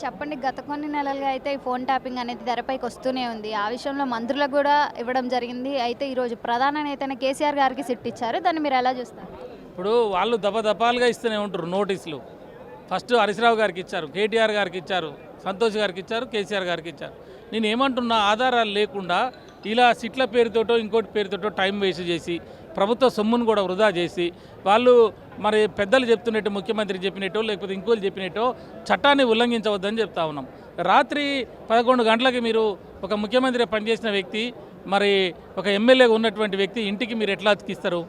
చెప్పండి. గత కొన్ని నెలలుగా అయితే ఈ ఫోన్ ట్యాపింగ్ అనేది తెరపైకి వస్తూనే ఉంది. ఆ విషయంలో మంత్రులకు గూడా ఇవ్వడం జరిగింది. అయితే ఈరోజు ప్రధాన నేతైన కేసీఆర్ గారికి సిట్ ఇచ్చారు. దాన్ని మీరు ఎలా చూస్తారు? ఇప్పుడు వాళ్ళు దఫాలుగా ఇస్తూనే ఉంటారు నోటీసులు. ఫస్ట్ హరీశ్రావు గారికి ఇచ్చారు, కేటీఆర్ గారికి ఇచ్చారు, సంతోష్ గారికి ఇచ్చారు, కేసీఆర్ గారికి ఇచ్చారు. నేను ఏమంటున్నా, ఆధారాలు లేకుండా ఇలా సిట్ల పేరుతోటో ఇంకోటి పేరుతోటో టైం వేస్ట్ చేసి ప్రభుత్వ సొమ్మును కూడా వృధా చేసి వాళ్ళు మరి పెద్దలు చెప్తున్నట్టు, ముఖ్యమంత్రి చెప్పినట్టో లేకపోతే ఇంకోళ్ళు చెప్పినట్టో చట్టాన్ని ఉల్లంఘించవద్దని చెప్తా ఉన్నాం. రాత్రి 11 గంటలకి మీరు ఒక ముఖ్యమంత్రి పనిచేసిన వ్యక్తి, మరి ఒక ఎమ్మెల్యేగా ఉన్నటువంటి వ్యక్తి ఇంటికి మీరు ఎట్లా అతికిస్తారు?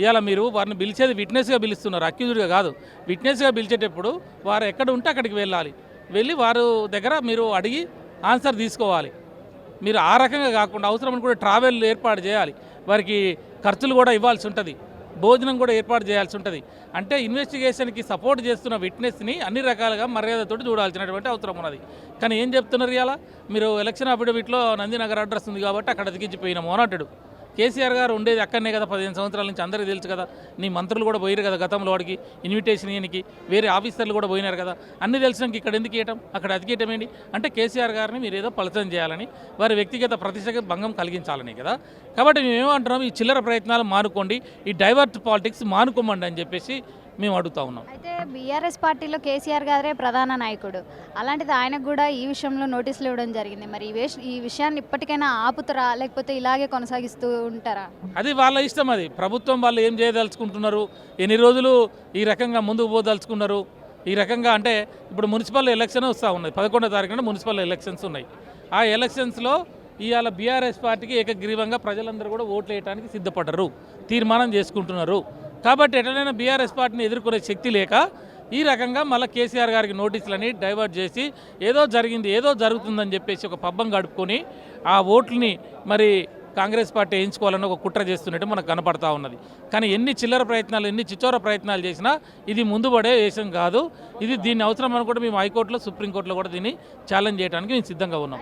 ఇవాళ మీరు వారిని పిలిచేది విట్నెస్గా పిలుస్తున్నారు, అక్యూజ్డ్గా కాదు. విట్నెస్గా పిలిచేటప్పుడు వారు ఎక్కడ ఉంటే అక్కడికి వెళ్ళాలి, వెళ్ళి వారు దగ్గర మీరు అడిగి ఆన్సర్ తీసుకోవాలి. మీరు ఆ రకంగా కాకుండా అవసరం కూడా ట్రావెల్ ఏర్పాటు చేయాలి, వారికి ఖర్చులు కూడా ఇవ్వాల్సి ఉంటుంది, భోజనం కూడా ఏర్పాటు చేయాల్సి ఉంటుంది. అంటే ఇన్వెస్టిగేషన్కి సపోర్ట్ చేస్తున్న విట్నెస్ని అన్ని రకాలుగా మర్యాదతో చూడాల్సినటువంటి అవసరం ఉన్నది. కానీ ఏం చెప్తున్నారు, ఇవాళ మీరు ఎలక్షన్ అఫిడవిట్లో నందినగర్ అడ్రస్ ఉంది కాబట్టి అక్కడ అతికించిపోయినాము అని అంటాడు. కేసీఆర్ గారు ఉండేది అక్కడనే కదా, 15 సంవత్సరాల నుంచి అందరికీ తెలుసు కదా. నీ మంత్రులు కూడా పోయారు కదా గతంలో, వాడికి ఇన్విటేషన్ ఇయనికి వేరే ఆఫీసర్లు కూడా పోయినారు కదా. అన్నీ తెలిసినాక ఇక్కడ ఎందుకు ఇవ్వటం, అక్కడ అతికేయటం ఏంటి? అంటే కేసీఆర్ గారిని మీరు ఏదో పలచన చేయాలని, వారి వ్యక్తిగత ప్రతిష్టకి భంగం కలిగించాలని కదా. కాబట్టి మేము ఏమంటున్నాం, ఈ చిల్లర ప్రయత్నాలు మానుకోండి, ఈ డైవర్ట్ పాలిటిక్స్ మానుకోమండి అని చెప్పేసి మేము అడుగుతా ఉన్నాం. అయితే బీఆర్ఎస్ పార్టీలో కేసీఆర్ గారే ప్రధాన నాయకుడు. అలాంటిది ఆయనకు కూడా ఈ విషయంలో నోటీసులు ఇవ్వడం జరిగింది. మరి ఈ విషయాన్ని ఇప్పటికైనా ఆపుతారా, లేకపోతే ఇలాగే కొనసాగిస్తూ ఉంటారా? అది వాళ్ళ ఇష్టం. అది ప్రభుత్వం వాళ్ళు ఏం చేయదలుచుకుంటున్నారు, ఎన్ని రోజులు ఈ రకంగా ముందుకు పోదలుచుకున్నారు, ఈ రకంగా అంటే ఇప్పుడు మున్సిపల్ ఎలక్షన్ వస్తూ ఉన్నది. 11వ తారీఖున మున్సిపల్ ఎలక్షన్స్ ఉన్నాయి. ఆ ఎలక్షన్స్లో ఇవాళ బీఆర్ఎస్ పార్టీకి ఏకగ్రీవంగా ప్రజలందరూ కూడా ఓట్లు వేయడానికి సిద్ధపడ్డరు, తీర్మానం చేసుకుంటున్నారు. కాబట్టి ఎట్లనైనా బీఆర్ఎస్ పార్టీని ఎదుర్కొనే శక్తి లేక ఈ రకంగా మళ్ళీ కేసీఆర్ గారికి నోటీసులని డైవర్ట్ చేసి ఏదో జరిగింది ఏదో జరుగుతుందని చెప్పేసి ఒక పబ్బం గడుపుకొని ఆ ఓట్లని మరి కాంగ్రెస్ పార్టీ వేయించుకోవాలని ఒక కుట్ర చేస్తున్నట్టు మనకు కనపడతా ఉన్నది. కానీ ఎన్ని చిల్లర ప్రయత్నాలు, ఎన్ని చిచ్చోర ప్రయత్నాలు చేసినా ఇది ముందుపడే దేశం కాదు. ఇది దీన్ని అవసరం అనుకుంటే మేము హైకోర్టులో, సుప్రీంకోర్టులో కూడా దీన్ని ఛాలెంజ్ చేయడానికి మేము సిద్ధంగా ఉన్నాం.